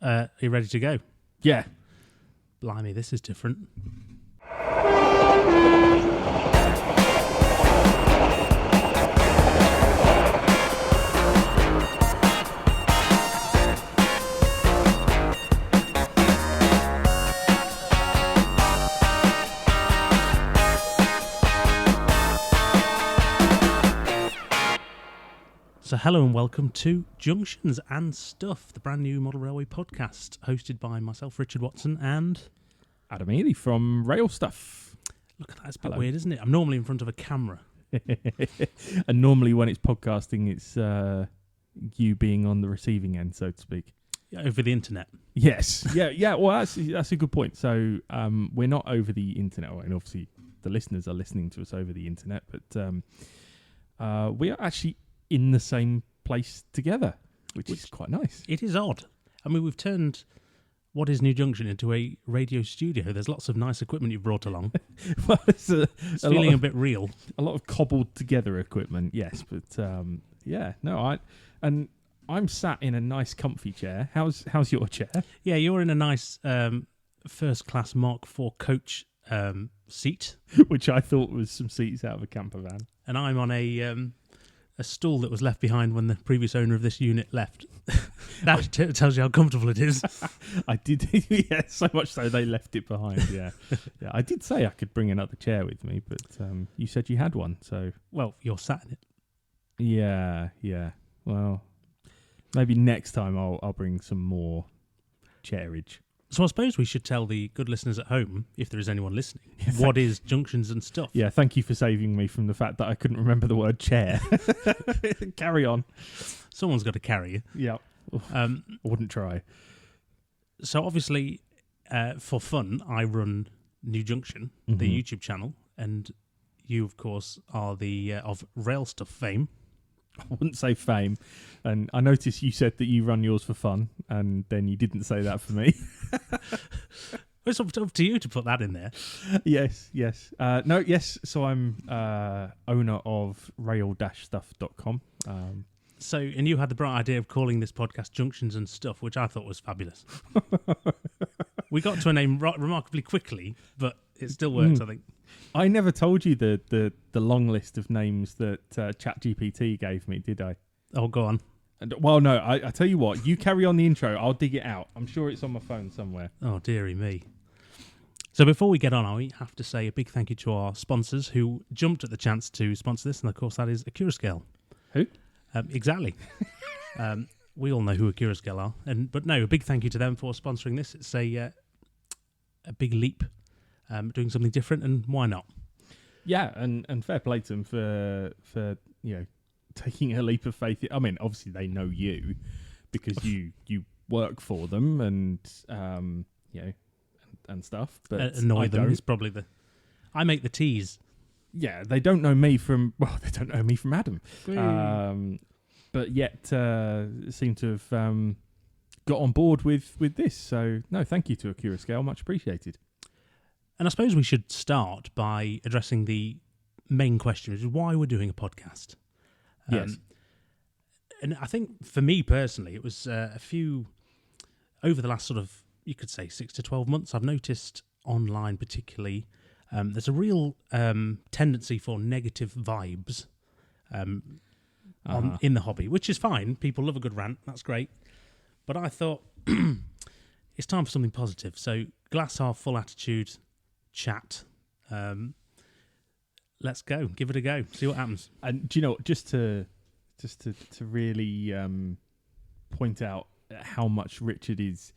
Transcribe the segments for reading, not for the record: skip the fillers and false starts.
Are you ready to go? Yeah. Blimey, this is different. So hello and welcome to Junctions and Stuff, the brand new model railway podcast, hosted by myself, Richard Watson, and Adam Ely from RailStuff. Look at that, it's a bit weird, isn't it? I'm normally in front of a camera. And normally when it's podcasting, it's you being on the receiving end, so to speak. Yeah, over the internet. Yes. Yeah. Well, that's a good point. So we're not over the internet, and obviously the listeners are listening to us over the internet, but we are actually in the same place together, which is quite nice. It is odd. I mean, we've turned what is New Junction into a radio studio. There's lots of nice equipment you've brought along. Well, it's feeling a bit real. A lot of cobbled together equipment, yes, but I'm sat in a nice comfy chair. How's your chair? Yeah, you're in a nice first class Mark IV coach seat, which I thought was some seats out of a camper van, and I'm on a stool that was left behind when the previous owner of this unit left. That tells you how comfortable it is. I did, yeah, so much so they left it behind, yeah. Yeah, I did say I could bring another chair with me, but you said you had one, so... Well, you're sat in it. Yeah. Well, maybe next time I'll bring some more chairage. So I suppose we should tell the good listeners at home, if there is anyone listening, what is Junctions and Stuff. Yeah, thank you for saving me from the fact that I couldn't remember the word chair. Carry on. Someone's got to carry you. Yeah, I wouldn't try. So obviously, for fun, I run New Junction, the YouTube channel, and you, of course, are the of RailStuff fame. I wouldn't say fame. And I noticed you said that you run yours for fun, and then you didn't say that for me. It's up to you to put that in there. Yes. So I'm owner of RailStuff.com. So, and you had the bright idea of calling this podcast Junctions and Stuff, which I thought was fabulous. We got to a name remarkably quickly, but it still works, I think. I never told you the long list of names that ChatGPT gave me, did I? Oh, go on. Well, no, I tell you what, you carry on the intro, I'll dig it out. I'm sure it's on my phone somewhere. Oh, dearie me. So before we get on, I have to say a big thank you to our sponsors who jumped at the chance to sponsor this, and of course that is Accurascale. Who? Exactly. We all know who Accurascale are, but no, a big thank you to them for sponsoring this. It's a big leap, doing something different, and why not? Yeah, and fair play to them for taking a leap of faith. I mean, obviously they know you because you work for them, and and stuff. But annoy them is probably I make the teas. Yeah, they don't know me from Adam. But yet seem to have got on board with this. So no, thank you to Accurascale, much appreciated. And I suppose we should start by addressing the main question, which is why we're doing a podcast. Yes. And I think for me personally, it was over the last sort of, you could say 6 to 12 months, I've noticed online particularly, there's a real tendency for negative vibes in the hobby, which is fine. People love a good rant. That's great. But I thought it's time for something positive. So glass half full attitude chat. Let's go. Give it a go. See what happens. And do you know what? Just to really point out how much Richard is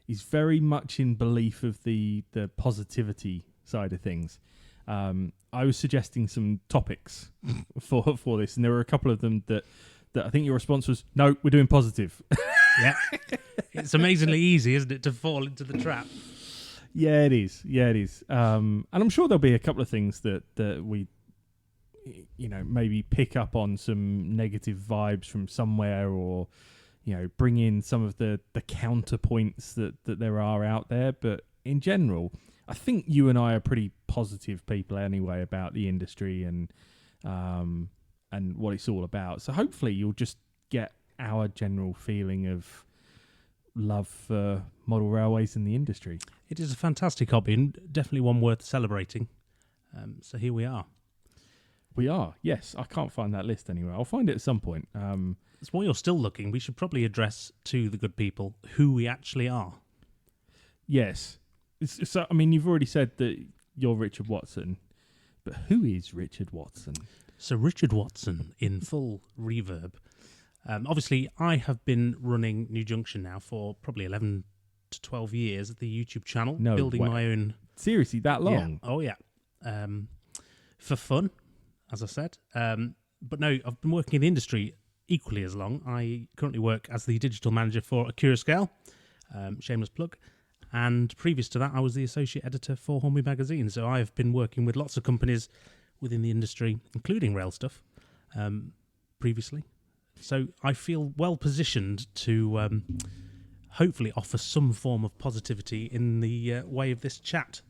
very much in belief of the positivity side of things. I was suggesting some topics for this, and there were a couple of them that I think your response was, no, we're doing positive. Yeah. It's amazingly easy, isn't it, to fall into the trap? Yeah, it is. And I'm sure there'll be a couple of things that we, maybe pick up on some negative vibes from somewhere, or, bring in some of the counterpoints that there are out there. But in general, I think you and I are pretty positive people anyway about the industry and what it's all about. So hopefully you'll just get our general feeling of love for model railways in the industry. It is a fantastic hobby and definitely one worth celebrating. So here we are. We are, yes. I can't find that list anywhere. I'll find it at some point. So while you're still looking, we should probably address to the good people who we actually are. Yes. So, I mean, you've already said that you're Richard Watson, but who is Richard Watson? So Richard Watson in full reverb. Obviously, I have been running New Junction now for probably 11 to 12 years, the YouTube channel, building my own... Seriously, that long? Yeah. Oh, yeah. For fun, as I said. But no, I've been working in the industry equally as long. I currently work as the digital manager for Scale, shameless plug. And previous to that, I was the associate editor for Hornby Magazine. So I've been working with lots of companies within the industry, including RailStuff, previously. So I feel well positioned to hopefully offer some form of positivity in the way of this chat.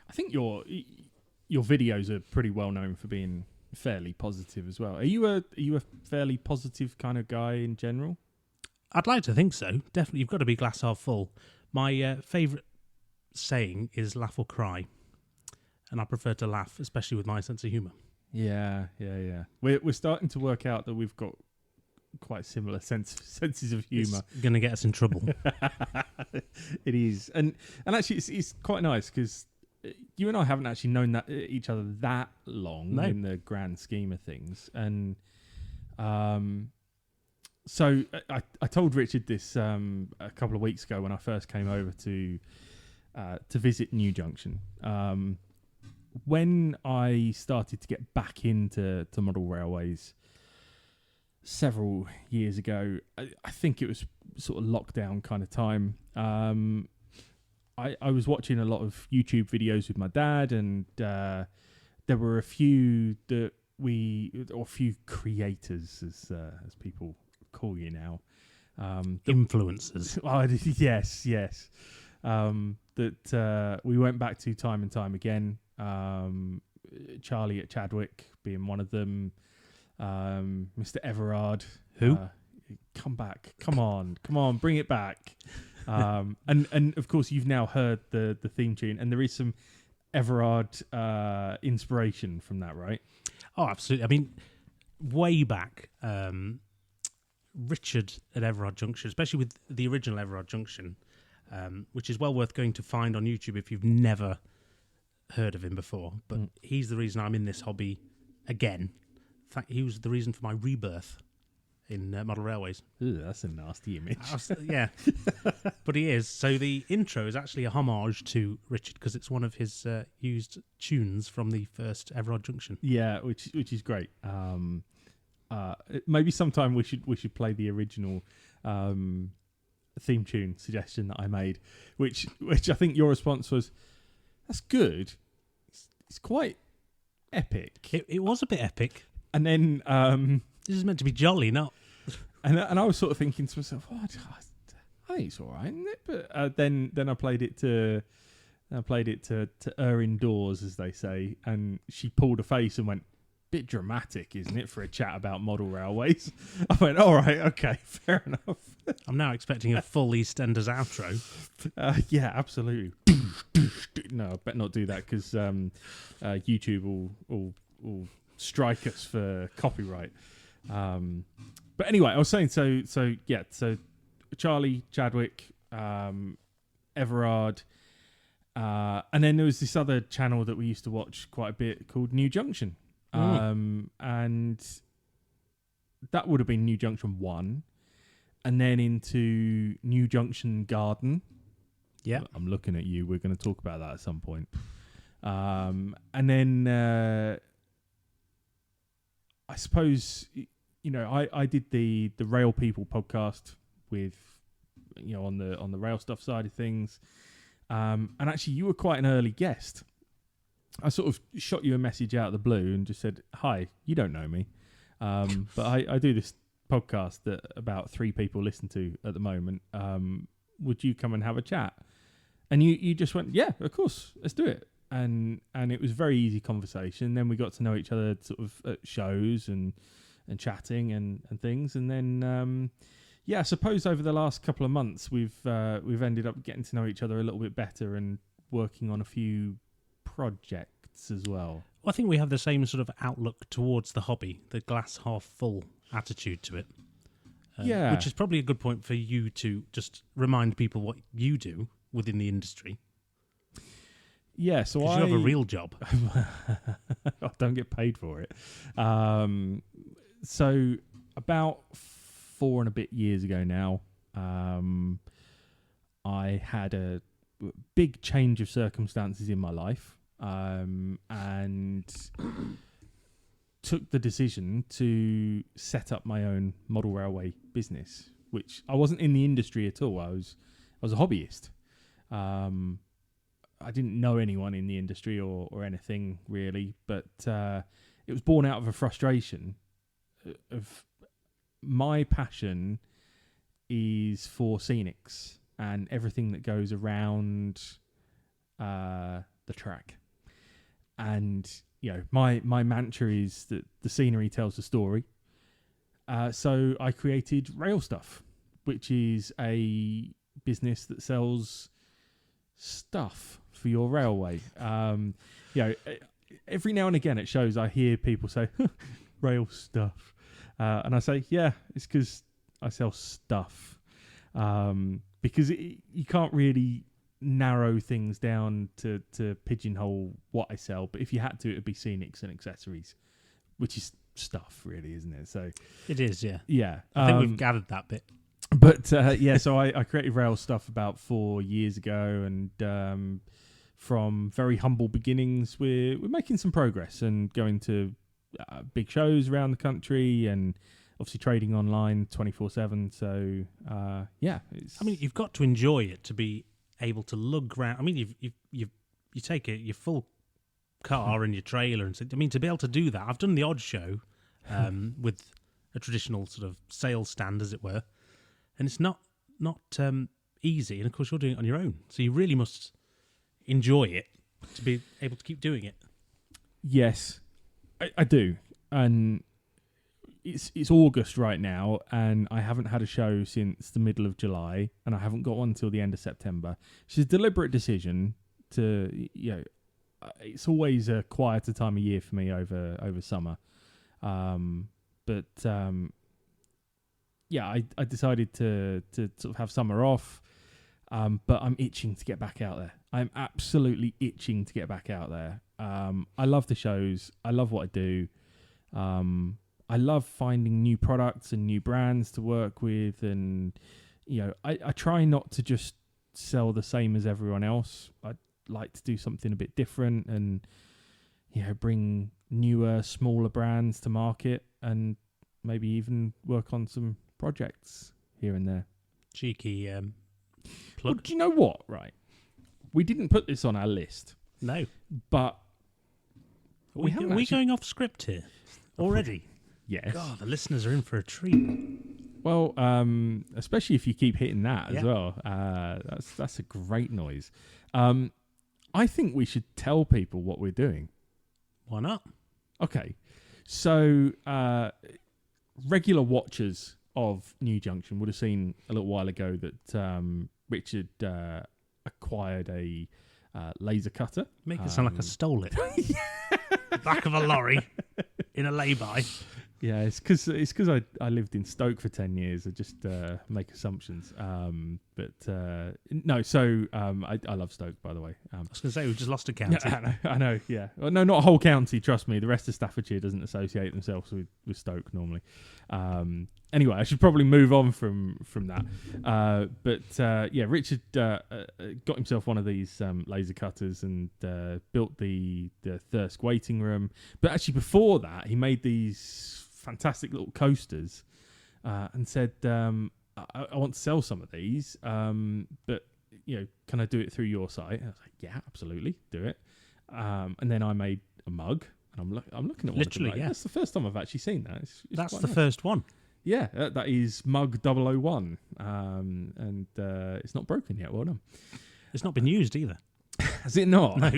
I think your videos are pretty well known for being fairly positive as well. Are you a fairly positive kind of guy in general? I'd like to think so. Definitely, you've got to be glass half full. My favourite saying is laugh or cry. And I prefer to laugh, especially with my sense of humour. Yeah. We're starting to work out that we've got quite similar senses of humour. It's going to get us in trouble. It is. And actually, it's quite nice because you and I haven't actually known each other that long in the grand scheme of things. And so I told Richard this a couple of weeks ago when I first came over to visit New Junction. When I started to get back into model railways several years ago, I think it was sort of lockdown kind of time. I was watching a lot of YouTube videos with my dad, and there were a few few creators, as people call you now, Influencers. Yes. That we went back to time and time again. Charlie at Chadwick being one of them. Mr. Everard. Who? Come back. Come on, bring it back. And of course you've now heard the theme tune, and there is some Everard inspiration from that, right? Oh, absolutely. I mean, way back, Richard at Everard Junction, especially with the original Everard Junction, which is well worth going to find on YouTube if you've never heard of him before. But he's the reason I'm in this hobby again. In fact, he was the reason for my rebirth in model railways. Ooh, that's a nasty image. Yeah, but he is. So the intro is actually a homage to Richard because it's one of his used tunes from the first Everard Junction. Yeah, which is great. Maybe sometime we should play the original theme tune suggestion that I made, which I think your response was, "That's good. It's quite epic." It was a bit epic, and then this is meant to be jolly, not. And I was sort of thinking to myself, I think it's all right, isn't it? But then I played it to her indoors, as they say, and she pulled a face and went, "Bit dramatic, isn't it, for a chat about model railways?" I went, "All right, okay, fair enough." I'm now expecting a full EastEnders outro. Yeah, absolutely. No, I better not do that because YouTube will strike us for copyright. But anyway, I was saying, so Charlie, Chadwick, Everard, and then there was this other channel that we used to watch quite a bit called New Junction. And that would have been New Junction 1, and then into New Junction Garden. Yeah, I'm looking at you. We're going to talk about that at some point. And then I suppose, I did the Rail People podcast with, on the RailStuff side of things. And actually, you were quite an early guest. I sort of shot you a message out of the blue and just said, "Hi, you don't know me, but I do this podcast that about 3 people listen to at the moment. Would you come and have a chat?" And you just went, "Yeah, of course, let's do it." And it was a very easy conversation. Then we got to know each other sort of at shows and chatting and things. And then yeah, I suppose over the last couple of months we've ended up getting to know each other a little bit better and working on a few projects as well. Well, I think we have the same sort of outlook towards the hobby, the glass half full attitude to it. Yeah. Which is probably a good point for you to just remind people what you do within the industry. Yeah, so you have a real job. I don't get paid for it. So about 4 and a bit years ago now, I had a big change of circumstances in my life, and took the decision to set up my own model railway business, which I wasn't in the industry at all. I was a hobbyist. I didn't know anyone in the industry or anything really, but it was born out of a frustration of my passion is for scenics and everything that goes around the track. And my mantra is that the scenery tells the story. So I created RailStuff, which is a business that sells stuff for your railway. Every now and again at shows I hear people say rail stuff, and I say, yeah, it's because I sell stuff, because you can't really narrow things down to pigeonhole what I sell, but if you had to, it would be scenics and accessories, which is stuff really, isn't it? So it is, yeah. I think we've gathered that bit. But so I created RailStuff about 4 years ago, and from very humble beginnings, we're making some progress and going to big shows around the country, and obviously trading online 24/7. So you've got to enjoy it to be able to lug around. I mean, you take your full car and your trailer, and to be able to do that. I've done the odd show with a traditional sort of sales stand, as it were. And it's not easy, and of course you're doing it on your own, so you really must enjoy it to be able to keep doing it. Yes, I do, and it's August right now, and I haven't had a show since the middle of July, and I haven't got one until the end of September. It's a deliberate decision to, it's always a quieter time of year for me over summer, but. I decided to sort of have summer off, but I'm itching to get back out there. I'm absolutely itching to get back out there. I love the shows. I love what I do. I love finding new products and new brands to work with, and I try not to just sell the same as everyone else. I like to do something a bit different, and bring newer, smaller brands to market, and maybe even work on some projects here and there. Cheeky plug. Well, do you know what? Right, we didn't put this on our list. No, but are we going off script here already? Yes. God, the listeners are in for a treat. Well, especially if you keep hitting that as Yeah. well. That's a great noise. I think we should tell people what we're doing. Why not? Okay, so regular watchers of New Junction would have seen a little while ago that Richard acquired a laser cutter. Make it sound like I stole it. Back of a lorry in a lay-by. Yeah, it's because I lived in Stoke for 10 years. I just make assumptions. No, so I love Stoke, by the way. I was going to say, we've just lost a county. I know, yeah. Well, no, not a whole county, trust me. The rest of Staffordshire doesn't associate themselves with Stoke normally. Anyway, I should probably move on from that. Richard got himself one of these laser cutters and built the Thirsk waiting room. But actually before that, he made these fantastic little coasters and said, I want to sell some of these, but can I do it through your site? And I was like, yeah, absolutely, do it. And then I made a mug, and I'm looking at one. Literally, of them, yeah. That's the first time I've actually seen that. It's That's quite the nice. first one. Yeah, that is mug 001, and it's not broken yet. Well done. It's not been used either. Has it not? No.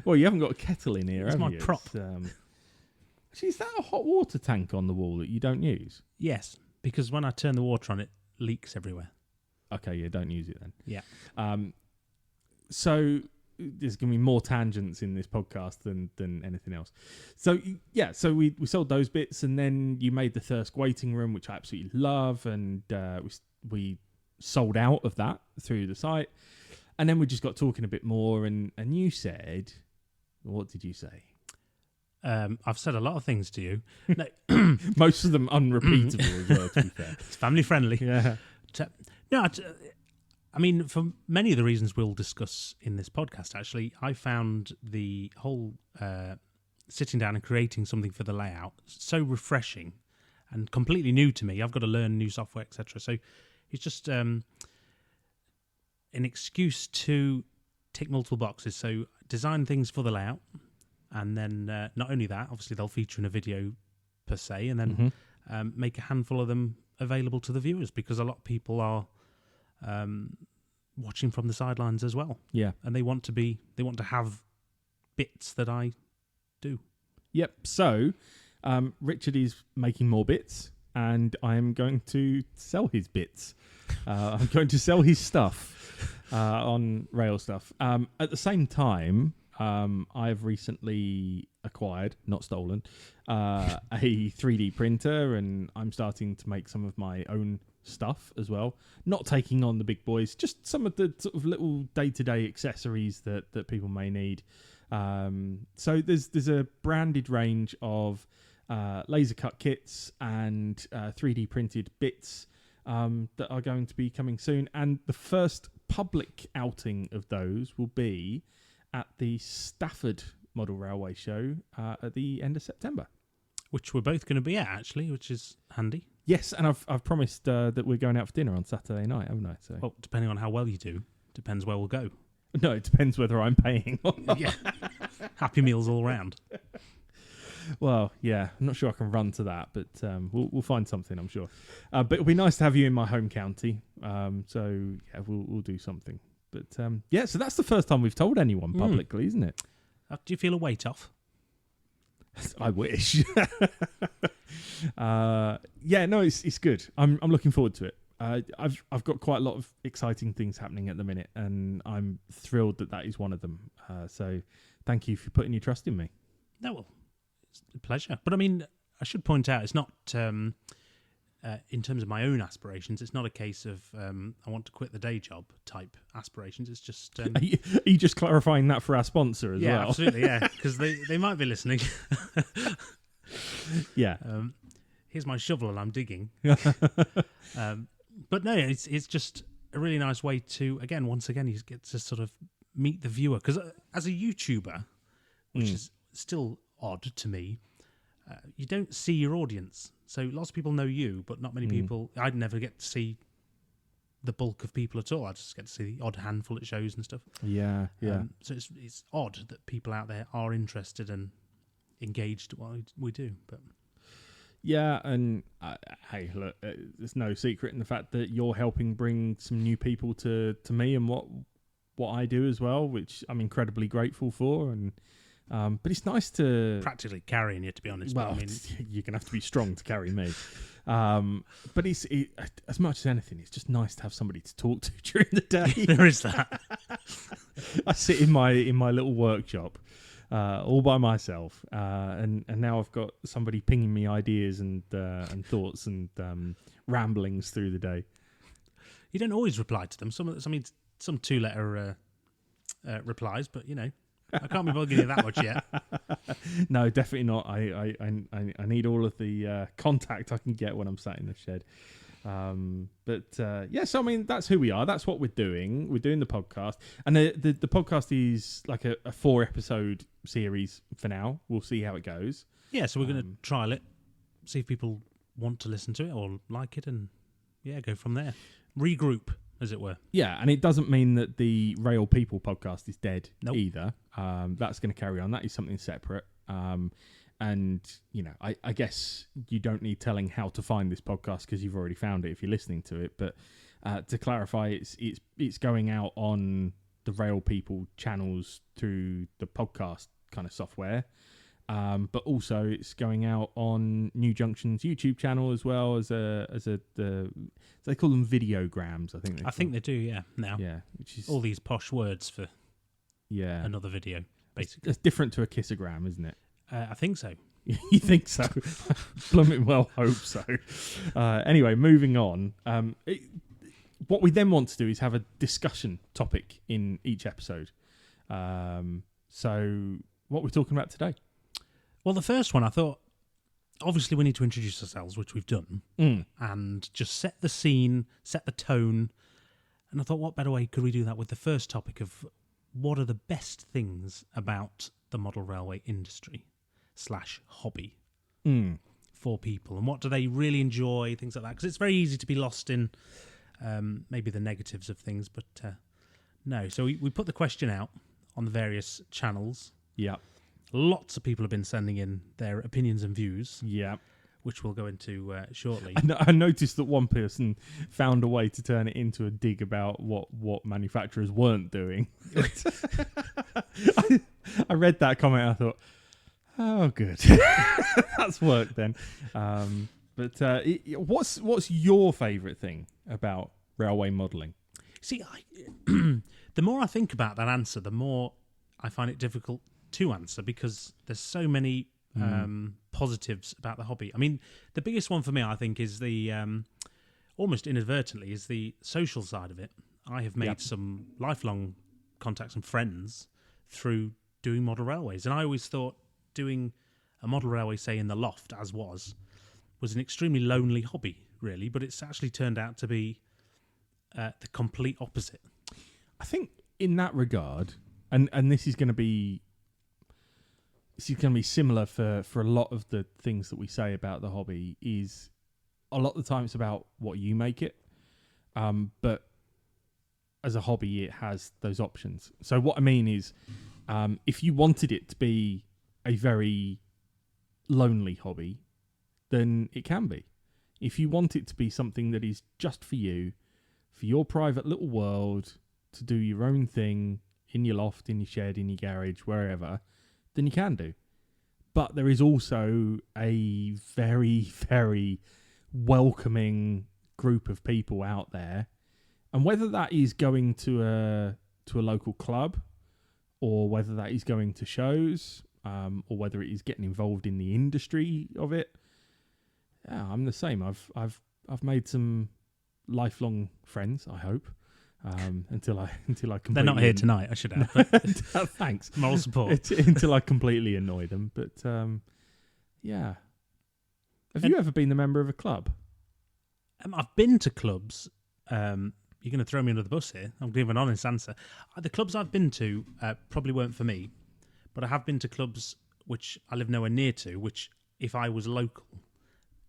Well, you haven't got a kettle in here, It's have my you? prop. Actually, is that a hot water tank on the wall that you don't use? Yes, because when I turn the water on, it leaks everywhere. Okay, yeah, don't use it then. Yeah. So there's going to be more tangents in this podcast than anything else. So yeah, so we sold those bits, and then you made the Thirsk waiting room, which I absolutely love, and we sold out of that through the site. And then we just got talking a bit more, and you said, what did you say? I've said a lot of things to you. No. Most of them unrepeatable as well, to be fair. It's family friendly. Yeah. No, I mean, for many of the reasons we'll discuss in this podcast, actually, I found the whole sitting down and creating something for the layout so refreshing and completely new to me. I've got to learn new software, etc. So it's just an excuse to tick multiple boxes. So design things for the layout, and then not only that, obviously they'll feature in a video per se, and then make a handful of them available to the viewers, because a lot of people are watching from the sidelines as well. Yeah. And they want to have bits that I do. Yep. So Richard is making more bits, and I am going to sell his bits. I'm going to sell his stuff on RailStuff. At the same time, I've recently acquired, not stolen, a 3D printer, and I'm starting to make some of my own stuff as well. Not taking on the big boys, just some of the sort of little day-to-day accessories that people may need. So there's a branded range of laser cut kits and 3D printed bits that are going to be coming soon, and the first public outing of those will be at the Stafford Model Railway Show at the end of September, which we're both going to be at, actually, which is handy. Yes, and I've promised that we're going out for dinner on Saturday night, haven't I? So, well, depending on how well you do, depends where we'll go. No, it depends whether I'm paying or not. Yeah. Happy meals all round. Well, yeah, I'm not sure I can run to that, but we'll find something, I'm sure. But it'll be nice to have you in my home county. So yeah, we'll do something. But yeah, so that's the first time we've told anyone publicly, isn't it? Do you feel a weight off? I wish. Yeah, no, it's good. I'm looking forward to it. I've got quite a lot of exciting things happening at the minute, and I'm thrilled that is one of them. So thank you for putting your trust in me. No, well, it's a pleasure. But I mean, I should point out, it's not, in terms of my own aspirations, it's not a case of I want to quit the day job type aspirations. It's just... Are you just clarifying that for our sponsor as well? Yeah, absolutely, yeah, because they might be listening. Yeah. Here's my shovel and I'm digging. But no, it's just a really nice way to, once again, you get to sort of meet the viewer. Because as a YouTuber, which is still odd to me, you don't see your audience. So lots of people know you, but not many people. I'd never get to see the bulk of people at all. I just get to see the odd handful at shows and stuff. Yeah, yeah. So it's odd that people out there are interested and engaged at what we do. But yeah, and hey, look, there's no secret in the fact that you're helping bring some new people to me and what I do as well, which I'm incredibly grateful for. And but it's nice to practically carrying you, to be honest. Well, but, I mean, you're gonna have to be strong to carry me. But it's as much as anything, it's just nice to have somebody to talk to during the day. There is that. I sit in my little workshop. All by myself, and now I've got somebody pinging me ideas and thoughts and ramblings through the day. You don't always reply to them. Some 2-letter replies, but you know, I can't be bugging you that much yet. No, definitely not. I need all of the contact I can get when I'm sat in the shed. But yeah, so I mean, that's who we are. That's what we're doing. We're doing the podcast, and the podcast is like a 4-episode series for now. We'll see how it goes. Yeah, so we're going to trial it, see if people want to listen to it or like it, and yeah, go from there. Regroup, as it were. Yeah, and it doesn't mean that the Rail People podcast is dead either. That's going to carry on. That is something separate. And, you know, I guess you don't need telling how to find this podcast because you've already found it if you're listening to it. But to clarify, it's going out on the Rail People channels through the podcast kind of software. But also it's going out on New Junctions YouTube channel as well as they call them videograms. I think they do. Yeah. Now. Yeah, which is all these posh words for another video. Basically, it's different to a kissogram, isn't it? I think so. You think so? Blooming well hope so. Anyway, moving on. What we then want to do is have a discussion topic in each episode. So what we're talking about today? Well, the first one I thought, obviously we need to introduce ourselves, which we've done, and just set the scene, set the tone. And I thought, what better way could we do that with the first topic of what are the best things about the model railway industry / hobby for people, and what do they really enjoy, things like that. Because it's very easy to be lost in maybe the negatives of things, but no. So we put the question out on the various channels. Yeah. Lots of people have been sending in their opinions and views. Yeah. Which we'll go into shortly. I noticed that one person found a way to turn it into a dig about what manufacturers weren't doing. I read that comment and I thought, oh, good. That's work then. But what's your favourite thing about railway modelling? See, the more I think about that answer, the more I find it difficult to answer, because there's so many positives about the hobby. I mean, the biggest one for me, I think, is the almost inadvertently is the social side of it. I have made some lifelong contacts and friends through doing model railways, and I always thought doing a model railway, say in the loft, as was an extremely lonely hobby, really. But it's actually turned out to be the complete opposite. I think in that regard, and this is going to be similar for a lot of the things that we say about the hobby, is a lot of the time it's about what you make it. But as a hobby, it has those options. So what I mean is, if you wanted it to be a very lonely hobby, then it can be. If you want it to be something that is just for you, for your private little world, to do your own thing in your loft, in your shed, in your garage, wherever, then you can do. But there is also a very, very welcoming group of people out there. And whether that is going to a local club, or whether that is going to shows, or whether it is getting involved in the industry of it, yeah, I'm the same. I've made some lifelong friends, I hope. Until I completely... They're not here tonight, I should add. Thanks. Moral support. Until I completely annoy them. But, yeah. Have you ever been a member of a club? I've been to clubs. You're going to throw me under the bus here. I'm giving an honest answer. The clubs I've been to probably weren't for me, but I have been to clubs which I live nowhere near to, which, if I was local,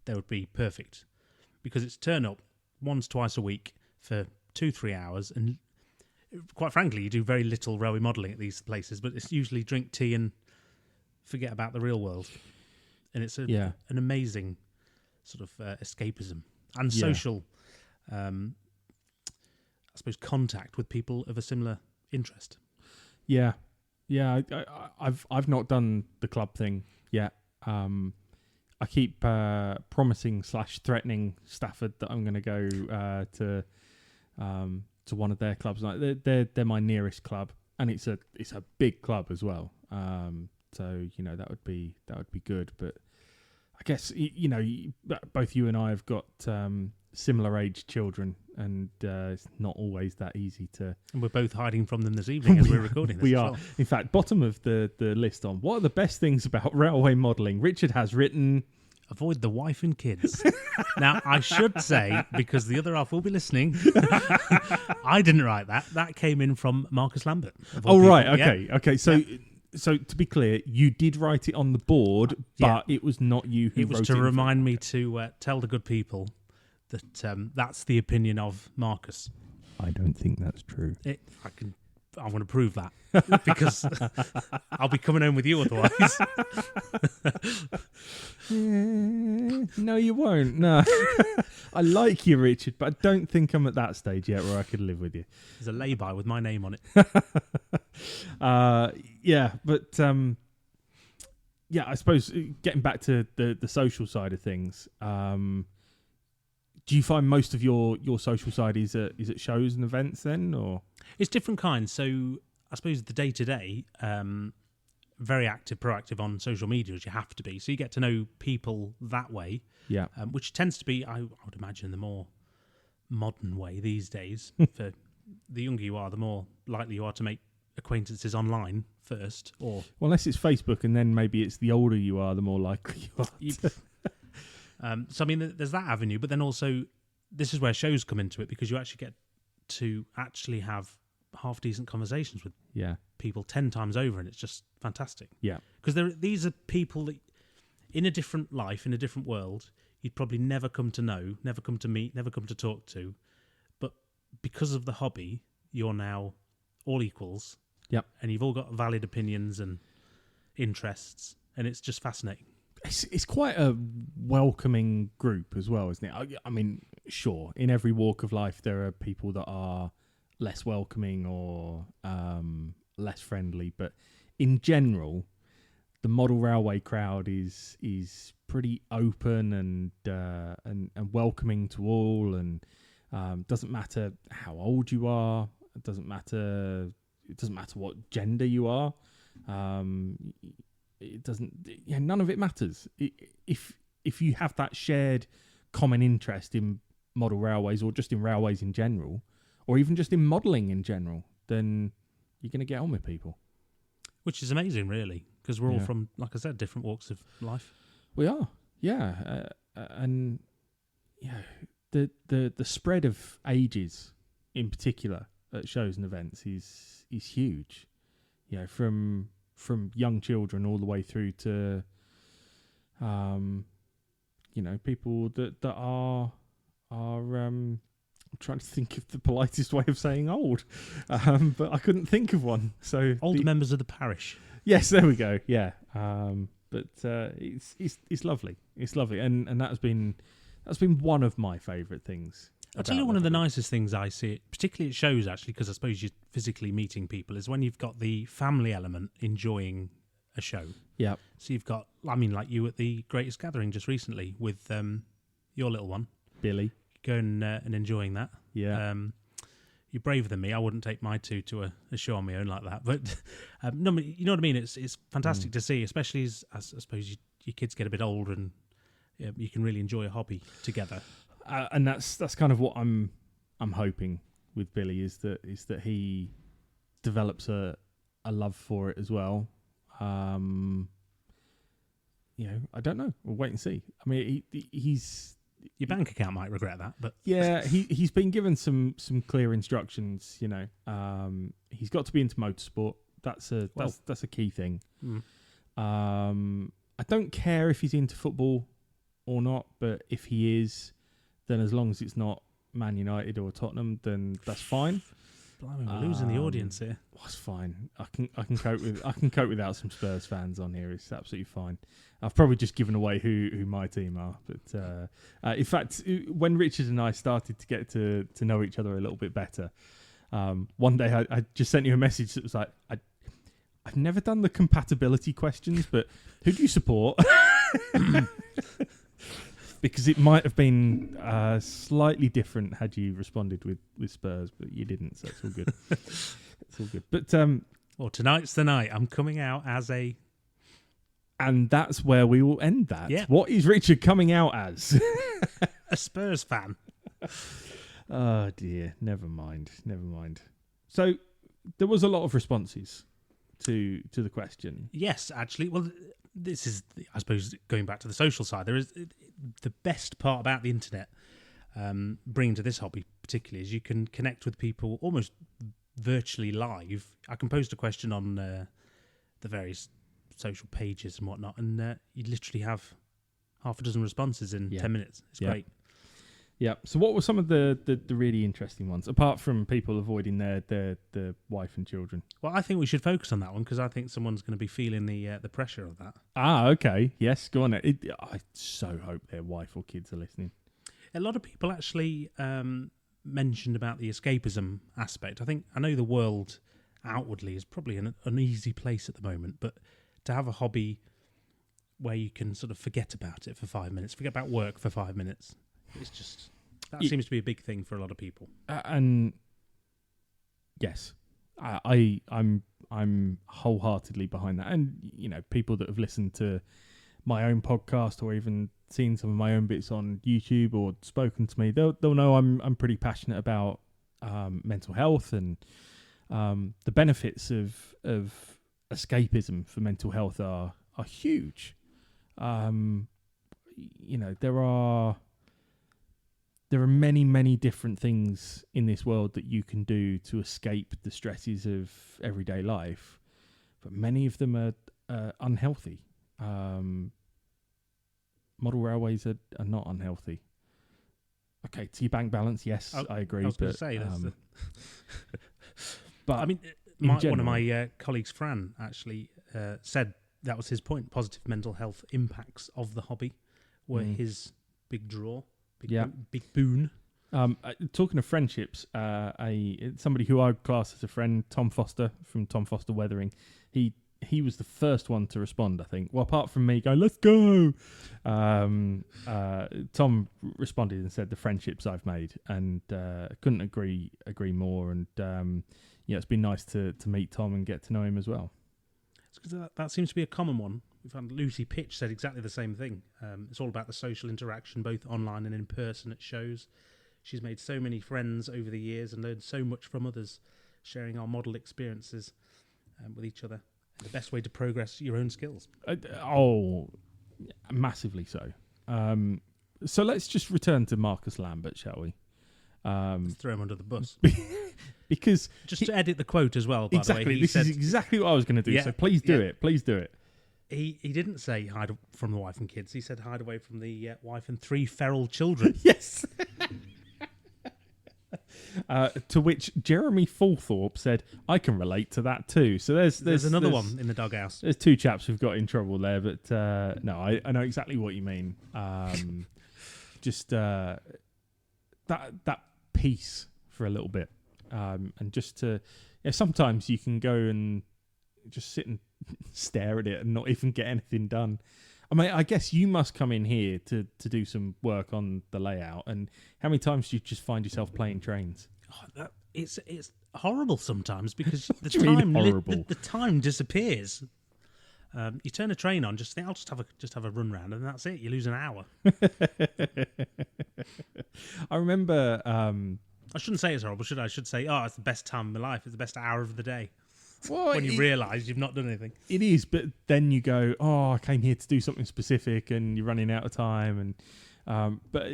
they would be perfect. Because it's turn up once, twice a week for 2-3 hours, and quite frankly, you do very little railway modelling at these places, but it's usually drink tea and forget about the real world. And it's an amazing sort of escapism and social, I suppose, contact with people of a similar interest. Yeah, I've not done the club thing yet. I keep promising / threatening Stafford that I'm going to go to one of their clubs. Like they're my nearest club, and it's a big club as well. So that would be good. But I guess both you and I have got similar age children, and it's not always that easy to. And we're both hiding from them this evening as we're recording this. We are. Well. In fact, bottom of the list on what are the best things about railway modelling, Richard has written. Avoid the wife and kids. Now, I should say, because the other half will be listening, I didn't write that. That came in from Marcus Lambert. Oh, right. Okay. Yeah. Okay. So to be clear, you did write it on the board, but it was not you who wrote it. It was to remind me to tell the good people that that's the opinion of Marcus. I don't think that's true. I want to prove that because I'll be coming home with you otherwise. No, you won't. No. I like you, Richard, but I don't think I'm at that stage yet where I could live with you. There's a lay-by with my name on it. yeah, I suppose getting back to the social side of things, do you find most of your social side is at shows and events then, or? It's different kinds. So I suppose the day to day, very active, proactive on social media as you have to be. So you get to know people that way, Yeah. which tends to be, I would imagine, the more modern way these days. For the younger you are, the more likely you are to make acquaintances online first, or Well, unless it's Facebook, and then maybe it's the older you are, the more likely you are. so I mean, there's that avenue, but then also this is where shows come into it, because you actually get to actually have half decent conversations with Yeah. people 10 times over, and it's just fantastic. Yeah. Because these are people that, in a different life, in a different world, you'd probably never come to know, never come to meet, never come to talk to, but because of the hobby, you're now all equals. Yep. And you've all got valid opinions and interests, and it's just fascinating. It's quite a welcoming group as well, isn't it? I mean, sure, in every walk of life there are people that are less welcoming or less friendly, but in general, the model railway crowd is pretty open and welcoming to all, and doesn't matter how old you are. It doesn't matter what gender you are. It doesn't. Yeah, none of it matters. If you have that shared common interest in model railways, or just in railways in general, or even just in modelling in general, then you're going to get on with people. Which is amazing, really, because we're all from, like I said, different walks of life. We are, yeah, and yeah, the spread of ages, in particular, at shows and events is huge. You know, from young children all the way through to, people that are I'm trying to think of the politest way of saying old, but I couldn't think of one. So Older members of the parish. Yes, there we go. Yeah, but it's lovely. It's lovely, and that's been one of my favourite things. I'll tell you one of the nicest things I see, particularly at shows, actually, because I suppose you're physically meeting people, is when you've got the family element enjoying a show. Yeah. So you've got, I mean, like you at the Greatest Gathering just recently with your little one, Billy, going and enjoying that. Yeah. You're braver than me. I wouldn't take my two to a show on my own like that. But no, you know what I mean. It's fantastic to see, especially as I suppose your kids get a bit older and you can really enjoy a hobby together. And that's kind of what I'm hoping with Billy is that he develops a love for it as well. I don't know. We'll wait and see. I mean, he's your bank account might regret that, but yeah, he's been given some clear instructions. He's got to be into motorsport. That's a key thing. I don't care if he's into football or not, but if he is, then as long as it's not Man United or Tottenham, then that's fine. Blimey, we're losing the audience here. That's fine. I can cope without some Spurs fans on here. It's absolutely fine. I've probably just given away who my team are, but in fact, when Richard and I started to get to know each other a little bit better, one day I just sent you a message that was like, I've never done the compatibility questions, but who do you support? Because it might have been slightly different had you responded with Spurs, but you didn't, so it's all good. It's all good. But well, tonight's the night. I'm coming out as a... And that's where we will end that. Yeah. What is Richard coming out as? A Spurs fan. Oh, dear. Never mind. So there was a lot of responses to the question. Yes, actually. Well, this is, I suppose, going back to the social side, there is the best part about the internet, bringing to this hobby particularly, is you can connect with people almost virtually live. I can post a question on the various social pages and whatnot, and you literally have half a dozen responses in 10 minutes. It's great. Yeah. So what were some of the really interesting ones, apart from people avoiding their wife and children? Well, I think we should focus on that one because I think someone's going to be feeling the pressure of that. Ah, okay. Yes, go on. I so hope their wife or kids are listening. A lot of people actually mentioned about the escapism aspect. I know the world outwardly is probably an uneasy place at the moment, but to have a hobby where you can sort of forget about it for 5 minutes, forget about work for 5 minutes. It's just that seems to be a big thing for a lot of people. And yes, I'm wholeheartedly behind that. And people that have listened to my own podcast or even seen some of my own bits on YouTube or spoken to me, they'll know I'm pretty passionate about mental health and the benefits of escapism for mental health are huge. There are many different things in this world that you can do to escape the stresses of everyday life, but many of them are unhealthy. Model railways are not unhealthy. Okay, T-bank balance, yes, I agree. I was going to say but I mean, one of my colleagues, Fran, actually said that was his point. Positive mental health impacts of the hobby were his big draw, big boon. Talking of friendships, somebody who I class as a friend, Tom Foster from Tom Foster Weathering, he was the first one to respond, I think. Well, apart from me going, let's go. Tom responded and said the friendships I've made, and couldn't agree more. And it's been nice to meet Tom and get to know him as well. It's because that seems to be a common one. We found Lucy Pitch said exactly the same thing. It's all about the social interaction, both online and in person at shows. She's made so many friends over the years and learned so much from others, sharing our model experiences with each other. The best way to progress your own skills. Massively so. So let's just return to Marcus Lambert, shall we? Let's throw him under the bus. Because just to edit the quote as well, by exactly, the way. This is exactly what I was going to do, so please do it. Please do it. He didn't say hide from the wife and kids. He said hide away from the wife and 3 feral children. Yes. To which Jeremy Fulthorpe said, I can relate to that too. So there's another one in the doghouse. There's 2 chaps who've got in trouble there, but no, I know exactly what you mean. Just that peace for a little bit, and just to sometimes you can go and just sit and stare at it and not even get anything done. I mean, I guess you must come in here to do some work on the layout. And how many times do you just find yourself playing trains? Oh, it's horrible sometimes because the time disappears. You turn a train on, just think I'll just have a run round, and that's it. You lose an hour. I remember. I shouldn't say it's horrible, should I? I should say, it's the best time of my life. It's the best hour of the day. Well, when you realise you've not done anything. It is, but then you go, I came here to do something specific, and you're running out of time. And but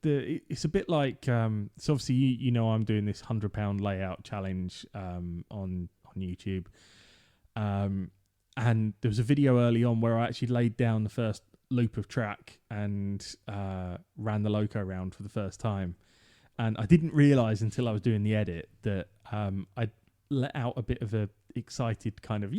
it's a bit like so obviously I'm doing this £100 layout challenge on YouTube, and there was a video early on where I actually laid down the first loop of track and ran the loco round for the first time, and I didn't realise until I was doing the edit that I'd let out a bit of a excited kind of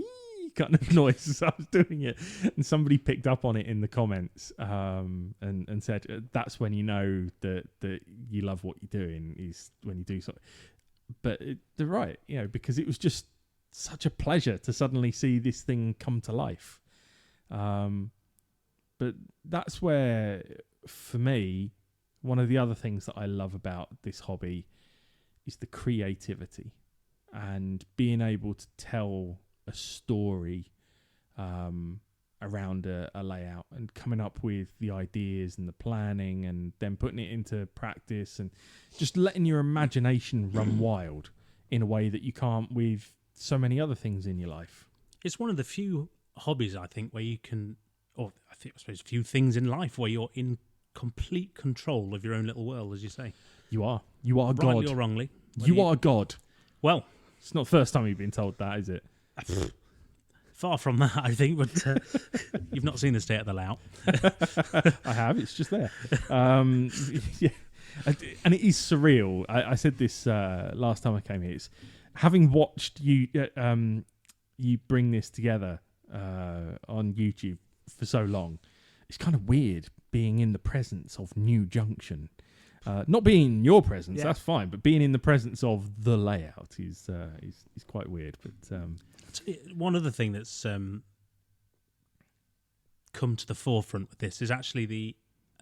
noise as I was doing it, and somebody picked up on it in the comments and said that's when you know that you love what you're doing, is when you do something. But they're right, because it was just such a pleasure to suddenly see this thing come to life. But that's where, for me, one of the other things that I love about this hobby is the creativity and being able to tell a story around a layout and coming up with the ideas and the planning and then putting it into practice and just letting your imagination run wild in a way that you can't with so many other things in your life. It's one of the few hobbies, I think, where you can, or I suppose few things in life where you're in complete control of your own little world, as you say. You are God. Rightly or wrongly. You are God. Well, it's not the first time you've been told that, is it? Far from that, I think, but you've not seen the state of the layout. I have. It's just there. Yeah. And it is surreal. I said this last time I came here. It's, having watched you bring this together on YouTube for so long, it's kind of weird being in the presence of New Junction. Not being in your presence, that's fine, but being in the presence of the layout is quite weird. But one other thing that's come to the forefront with this is actually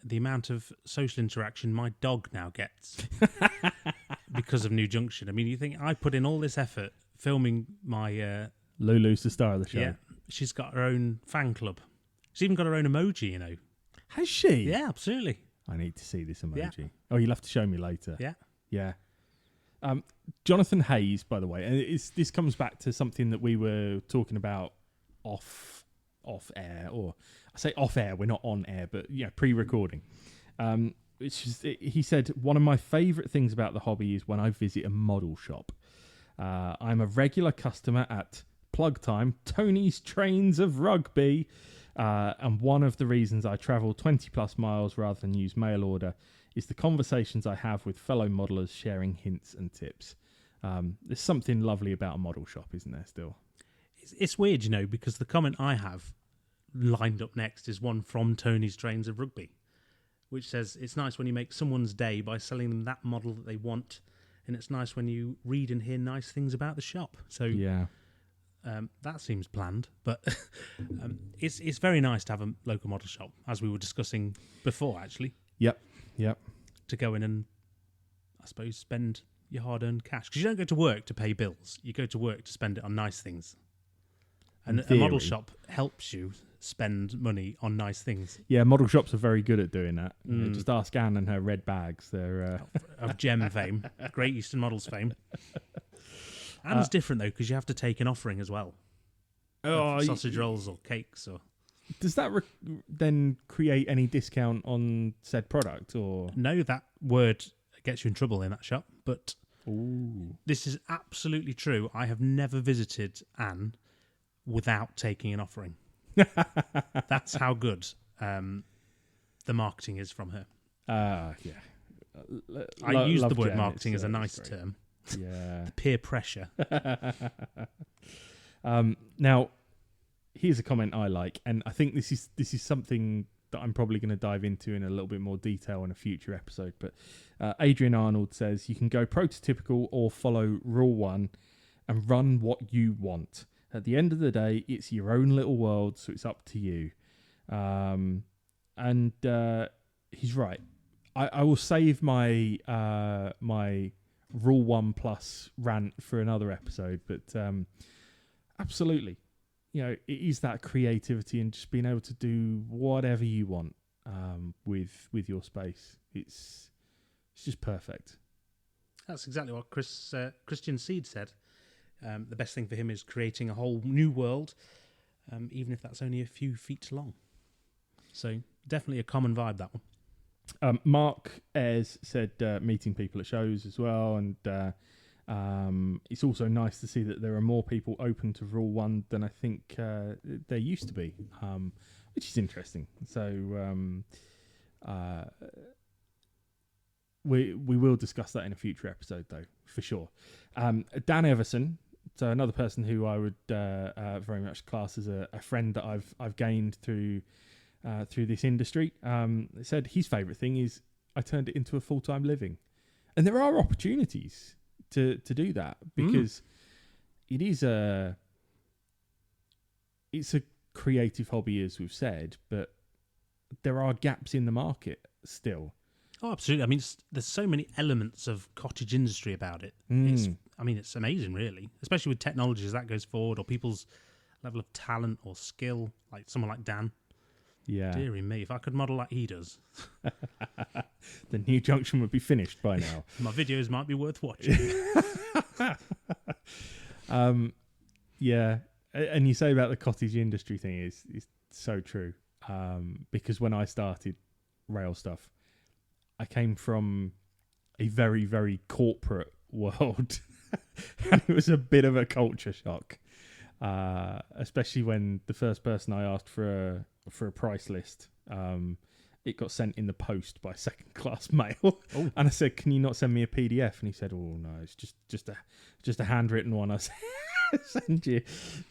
the amount of social interaction my dog now gets because of New Junction. I mean, you think I put in all this effort filming my... Lulu's the star of the show. Yeah, she's got her own fan club. She's even got her own emoji, you know. Has she? Yeah, absolutely. I need to see this emoji. Yeah. Oh, you'll have to show me later. Yeah. Yeah. Jonathan Hayes, by the way, and this comes back to something that we were talking about off air, or I say off air, we're not on air, but pre-recording. He said, one of my favourite things about the hobby is when I visit a model shop. I'm a regular customer at Plug Time, Tony's Trains of Rugby, and one of the reasons I travel 20 plus miles rather than use mail order is the conversations I have with fellow modelers sharing hints and tips. There's something lovely about a model shop, isn't there, still? It's weird, because the comment I have lined up next is one from Tony's Trains of Rugby, which says, it's nice when you make someone's day by selling them that model that they want, and it's nice when you read and hear nice things about the shop. So yeah. That seems planned, but it's very nice to have a local model shop, as we were discussing before, actually. Yep. To go in and, I suppose, spend your hard-earned cash. Because you don't go to work to pay bills. You go to work to spend it on nice things. And a model shop helps you spend money on nice things. Yeah, model shops are very good at doing that. Just ask Anne and her red bags. They're of Gem fame, Great Eastern Models fame. Anne's different, though, because you have to take an offering as well. Sausage rolls or cakes. Or does that then create any discount on said product? Or no, that word gets you in trouble in that shop. But ooh. This is absolutely true. I have never visited Anne without taking an offering. That's how good the marketing is from her. Yeah. I use the word Jen. marketing as a nice term. Yeah. The peer pressure. Now, here's a comment I like, and I think this is something that I'm probably going to dive into in a little bit more detail in a future episode. But Adrian Arnold says, you can go prototypical or follow Rule 1 and run what you want. At the end of the day, it's your own little world, so it's up to you. And he's right. I will save my my Rule 1 plus rant for another episode, but absolutely, it is that creativity and just being able to do whatever you want with your space. It's just perfect. That's exactly what Christian Seed said. The best thing for him is creating a whole new world, even if that's only a few feet long. So definitely a common vibe, that one. Mark Ayres said meeting people at shows as well, and it's also nice to see that there are more people open to Rule 1 than I think there used to be, which is interesting. So we will discuss that in a future episode, though, for sure. Dan Everson, so another person who I would very much class as a friend that I've gained through this industry, said his favourite thing is I turned it into a full-time living. And there are opportunities to do that, because it's a creative hobby, as we've said, but there are gaps in the market still. Oh, absolutely. I mean, there's so many elements of cottage industry about it. It's amazing, really, especially with technology as that goes forward, or people's level of talent or skill, like someone like Dan. Yeah. Deary me, if I could model like he does. The New Junction would be finished by now. My videos might be worth watching. Yeah. And you say about the cottage industry thing is so true. Because when I started RailStuff, I came from a very, very corporate world. And it was a bit of a culture shock. Especially when the first person I asked for a price list, it got sent in the post by second class mail. Oh. And I said, can you not send me a PDF? And he said, oh no, it's just a handwritten one I send you.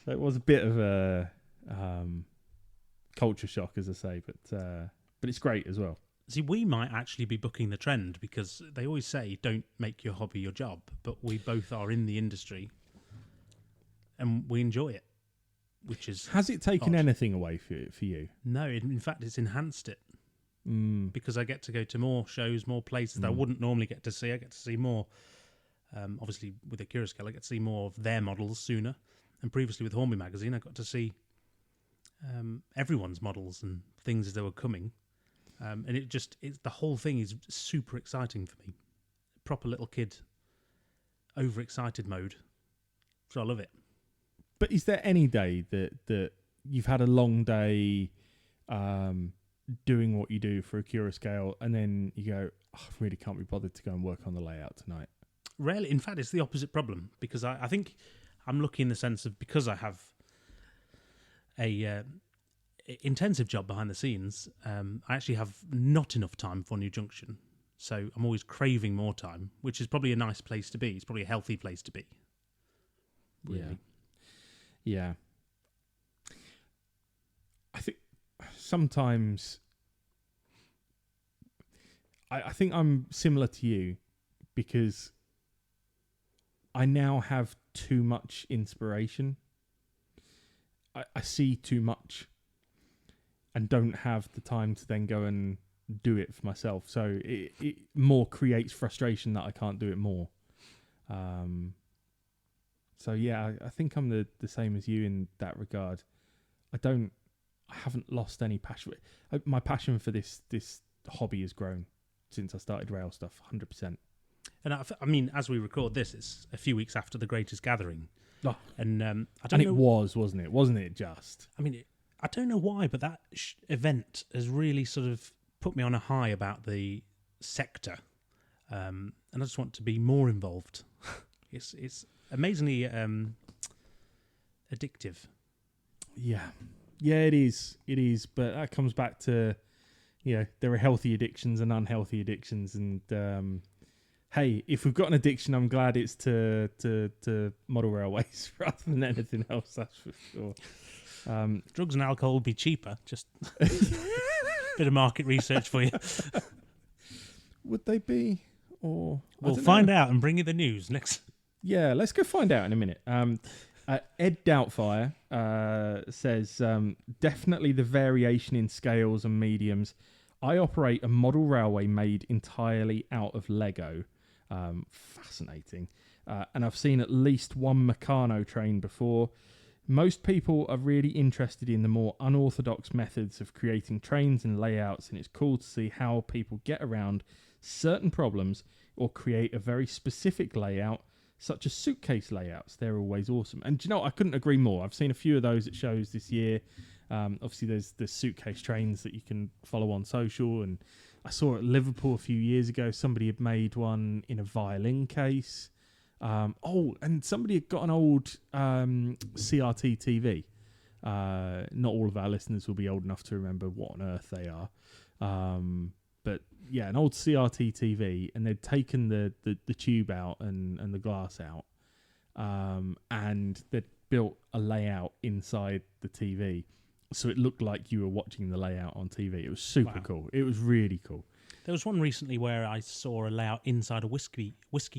So it was a bit of a culture shock, as I say, but it's great as well. See, we might actually be booking the trend, because they always say don't make your hobby your job, but we both are in the industry and we enjoy it. which is... Has it taken odd. anything away for you? No, in fact, it's enhanced it. Because I get to go to more shows, more places that I wouldn't normally get to see. I get to see more. Obviously, with the Curascale, I get to see more of their models sooner. And previously with Hornby magazine, I got to see everyone's models and things as they were coming. And the whole thing is super exciting for me. Proper little kid, overexcited mode. So I love it. But is there any day that you've had a long day doing what you do for a Curascale, and then you go, I really can't be bothered to go and work on the layout tonight? Rarely. In fact, it's the opposite problem, because I think I'm lucky in the sense of, because I have a intensive job behind the scenes, I actually have not enough time for New Junction. So I'm always craving more time, which is probably a nice place to be. It's probably a healthy place to be. Really. Yeah. I think sometimes I think I'm similar to you, because I now have too much inspiration. I see too much and don't have the time to then go and do it for myself. So it more creates frustration that I can't do it more. So yeah, I think I'm the same as you in that regard. I haven't lost any passion. My passion for this hobby has grown since I started RailStuff, 100%. And I mean, as we record this, it's a few weeks after the Greatest Gathering. Oh. And I don't And know. it was, wasn't it? Wasn't it just? I mean, I don't know why, but that event has really sort of put me on a high about the sector. And I just want to be more involved. It's amazingly addictive. Yeah. Yeah, it is. It is. But that comes back to, there are healthy addictions and unhealthy addictions. And hey, if we've got an addiction, I'm glad it's to model railways rather than anything else, that's for sure. Drugs and alcohol would be cheaper. Just bit of market research for you. Would they be? Or we'll find out and bring you the news next. Yeah, let's go find out in a minute. Ed Doubtfire says, definitely the variation in scales and mediums. I operate a model railway made entirely out of Lego. Fascinating. And I've seen at least one Meccano train before. Most people are really interested in the more unorthodox methods of creating trains and layouts, and it's cool to see how people get around certain problems or create a very specific layout, such as suitcase layouts. They're always awesome. And do you know what? I couldn't agree more. I've seen a few of those at shows this year. Obviously, there's the suitcase trains that you can follow on social. And I saw at Liverpool a few years ago, somebody had made one in a violin case. And somebody had got an old CRT TV. Not all of our listeners will be old enough to remember what on earth they are. But yeah, an old CRT TV, and they'd taken the tube out and the glass out, and they'd built a layout inside the TV, so it looked like you were watching the layout on TV. It was super cool. It was really cool. There was one recently where I saw a layout inside a whiskey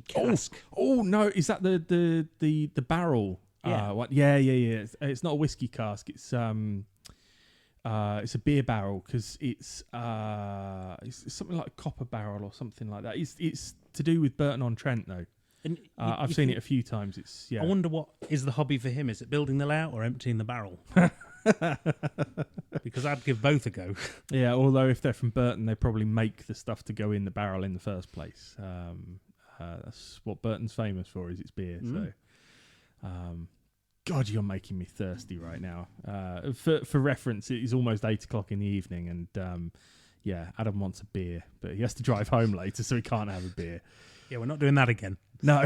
cask. Oh no, is that the barrel? Yeah. Yeah. It's not a whiskey cask. It's a beer barrel, because it's something like a copper barrel or something like that. It's to do with Burton-on-Trent though. And I've seen it a few times. I wonder what is the hobby for him. Is it building the layout or emptying the barrel? Because I'd give both a go. Yeah, although if they're from Burton, they probably make the stuff to go in the barrel in the first place. That's what Burton's famous for, is its beer. So, God, you're making me thirsty right now. For reference, it is almost 8 o'clock in the evening, and Adam wants a beer, but he has to drive home later, so he can't have a beer. Yeah, we're not doing that again. No,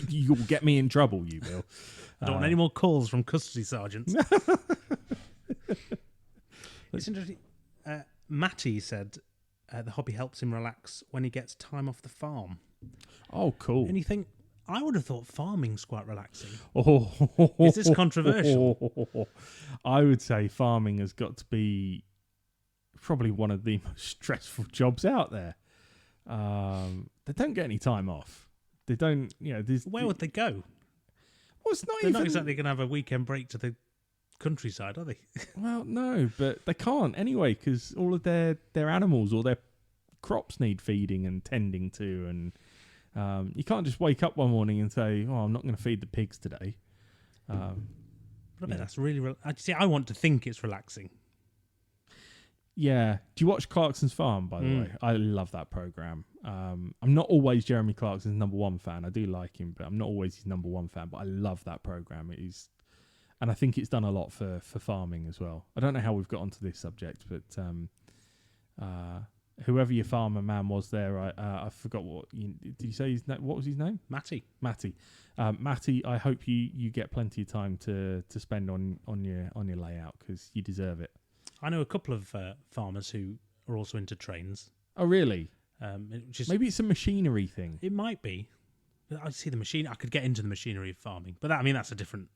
you'll get me in trouble, you will. I don't want any more calls from custody sergeants. It's interesting. Matty said the hobby helps him relax when he gets time off the farm. Oh, cool. And you think, I would have thought farming's quite relaxing. Oh, is this controversial? I would say farming has got to be probably one of the most stressful jobs out there. They don't get any time off. They don't, Where would they go? Well, it's not They're even... not exactly going to have a weekend break to the countryside, are they? Well, no, but they can't anyway because all of their animals or their crops need feeding and tending to, and you can't just wake up one morning and say, "Oh, I'm not going to feed the pigs today." But I bet that's really. I want to think it's relaxing. Yeah. Do you watch Clarkson's Farm, by the way? I love that program. I'm not always Jeremy Clarkson's number one fan. I do like him, but I'm not always his number one fan. But I love that program. It is, and I think it's done a lot for farming as well. I don't know how we've got onto this subject, but whoever your farmer man was there, I forgot did you say his name? What was his name? Matty. Matty, I hope you get plenty of time to spend on your layout because you deserve it. I know a couple of farmers who are also into trains. Oh, really? Maybe it's a machinery thing. It might be. I see the machine. I could get into the machinery of farming, but that's a different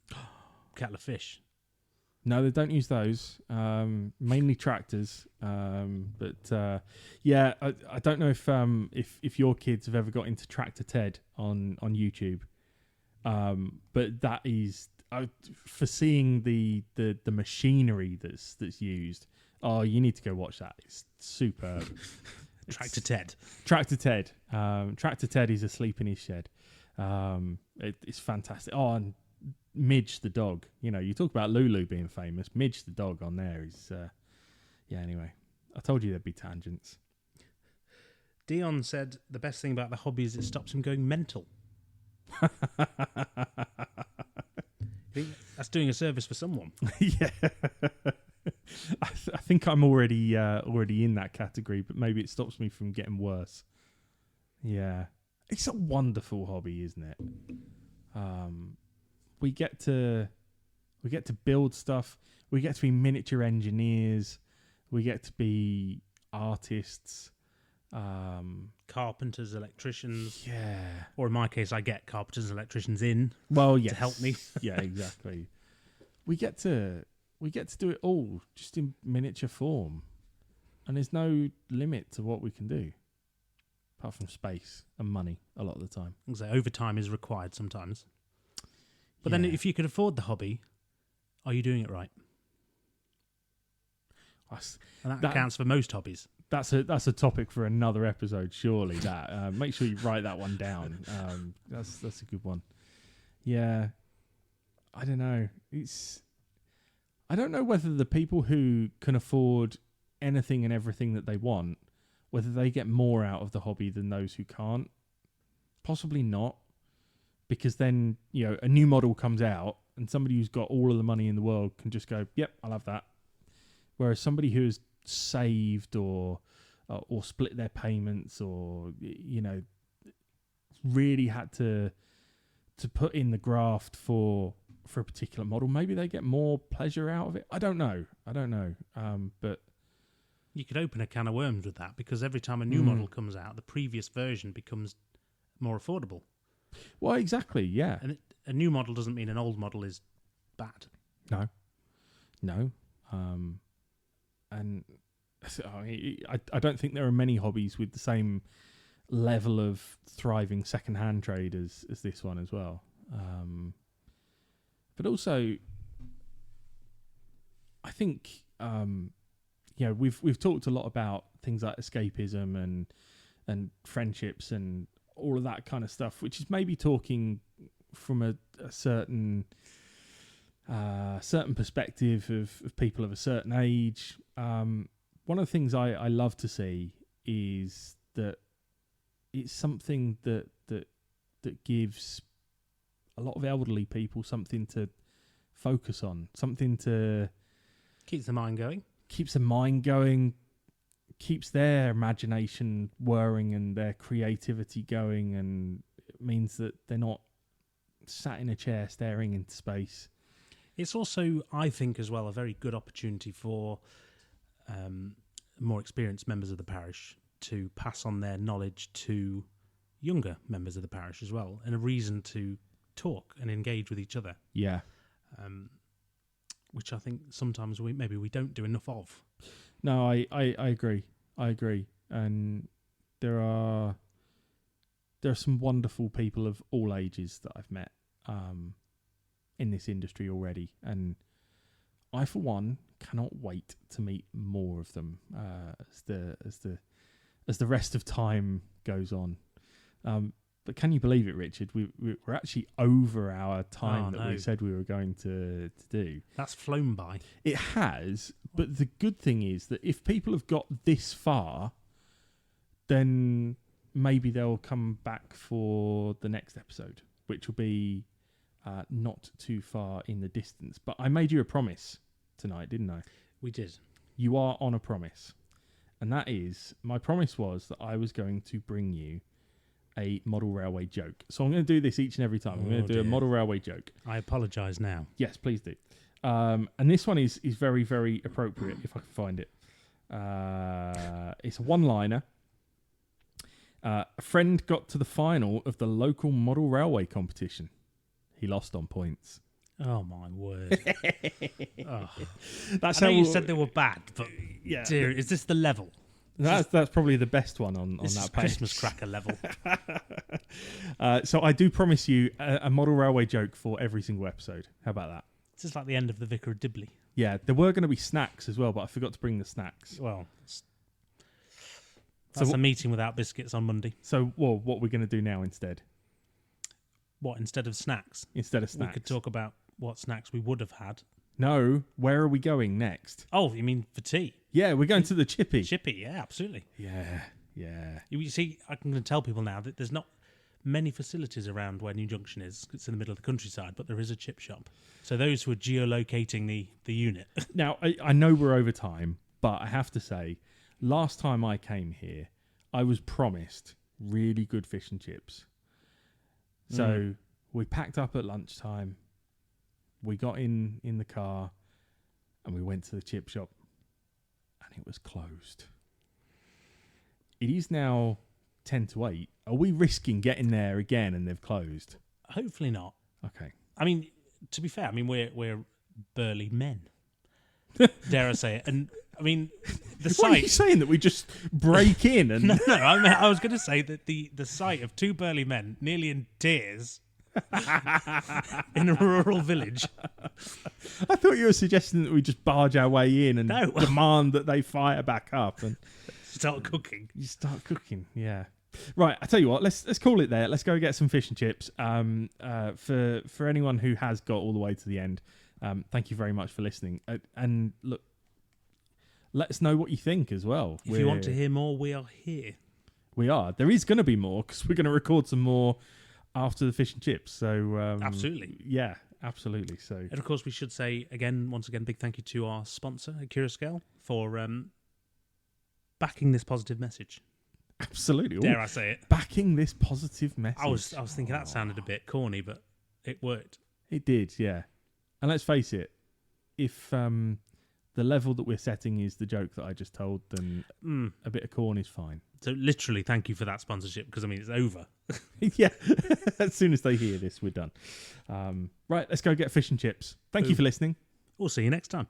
kettle of fish. No, they don't use those. Mainly tractors. But I don't know if your kids have ever got into Tractor Ted on YouTube. But that is for seeing the machinery that's used. Oh, you need to go watch that. It's superb. Tractor Ted. Tractor Ted is asleep in his shed. It's fantastic. Oh, and Midge the dog. You talk about Lulu being famous. Midge the dog on there is... anyway. I told you there'd be tangents. Dion said the best thing about the hobby is it stops him going mental. That's doing a service for someone. Yeah. I think I'm already in that category, but maybe it stops me from getting worse. Yeah. It's a wonderful hobby, isn't it? We get to build stuff. We get to be miniature engineers. We get to be artists. Carpenters, electricians. Yeah. Or in my case, I get carpenters and electricians in to help me. Yeah, exactly. We get to do it all just in miniature form. And there's no limit to what we can do. Apart from space and money a lot of the time. So overtime is required sometimes. But then if you could afford the hobby, are you doing it right? And that counts for most hobbies. That's a topic for another episode, surely. That make sure you write that one down. That's a good one. Yeah, I don't know. I don't know whether the people who can afford anything and everything that they want, whether they get more out of the hobby than those who can't. Possibly not, because then a new model comes out and somebody who's got all of the money in the world can just go, "Yep, I'll have that." Whereas somebody who has saved or split their payments or really had to put in the graft for a particular model, maybe they get more pleasure out of it. I don't know. But you could open a can of worms with that, because every time a new model comes out, the previous version becomes more affordable. Well, exactly, yeah. And a new model doesn't mean an old model is bad. No. And I don't think there are many hobbies with the same level of thriving second-hand trade as this one as well. But also, I think we've talked a lot about things like escapism and friendships and all of that kind of stuff, which is maybe talking from a certain perspective of people of a certain age. One of the things I love to see is that it's something that gives a lot of elderly people something to focus on, something to keeps the mind going, keeps their imagination whirring and their creativity going, and it means that they're not sat in a chair staring into space. It's also, I think, as well, a very good opportunity for more experienced members of the parish to pass on their knowledge to younger members of the parish as well, and a reason to talk and engage with each other. Yeah. Which I think sometimes we don't do enough of. No, I agree. And there are some wonderful people of all ages that I've met in this industry already, and I, for one, cannot wait to meet more of them as the rest of time goes on. But can you believe it, Richard? We're actually over our time that we said we were going to do. That's flown by. It has, but the good thing is that if people have got this far, then maybe they'll come back for the next episode, which will be not too far in the distance. But I made you a promise tonight, didn't I? We did. You are on a promise. And that is, my promise was that I was going to bring you a model railway joke. So I'm going to do this each and every time. I'm going to do a model railway joke. I apologise now. Yes, please do. And this one is very, very appropriate, if I can find it. It's a one-liner. A friend got to the final of the local model railway competition. He lost on points. Oh, my word. That's I how know you said they were bad, but yeah. dear, is this the level? That's probably the best one on This that is page. Christmas cracker level. So I do promise you a model railway joke for every single episode. How about that? This is like the end of the Vicar of Dibley. Yeah, there were going to be snacks as well, but I forgot to bring the snacks. Well, that's a meeting without biscuits on Monday. So, well, what we're going to do now instead? What, instead of snacks? Instead of snacks. We could talk about what snacks we would have had. No, where are we going next? Oh, you mean for tea? Yeah, we're going to the Chippy. Chippy, yeah, absolutely. Yeah. You see, I'm going to tell people now that there's not many facilities around where New Junction is. It's in the middle of the countryside, but there is a chip shop. So those who are geolocating the unit. Now, I know we're over time, but I have to say, last time I came here, I was promised really good fish and chips. So we packed up at lunchtime. We got in the car and we went to the chip shop and it was closed. It is now 10 to 8. Are we risking getting there again and they've closed? Hopefully not. Okay. I mean, to be fair, I mean we're burly men. Dare I say it? And I mean, the What sight. are you saying, that we just break in and... No, I was going to say that the sight of two burly men nearly in tears in a rural village. I thought you were suggesting that we just barge our way in and No. demand that they fire back up and Start cooking. you start cooking. Yeah. Right, I tell you what, let's call it there. Let's go get some fish and chips. For anyone who has got all the way to the end, thank you very much for listening. And look, let us know what you think as well. If you want to hear more, we are here. We are. There is going to be more because we're going to record some more after the fish and chips. So Absolutely. Yeah, absolutely. So And of course, we should say once again, big thank you to our sponsor, Curascale, for backing this positive message. absolutely. Dare I say it? Backing this positive message. I was thinking that sounded a bit corny, but it worked. It did, yeah. And let's face it, if the level that we're setting is the joke that I just told, then a bit of corn is fine. So literally, thank you for that sponsorship, because I mean it's over. Yeah. As soon as they hear this, we're done. Right, let's go get fish and chips. Thank you for listening. We'll see you next time.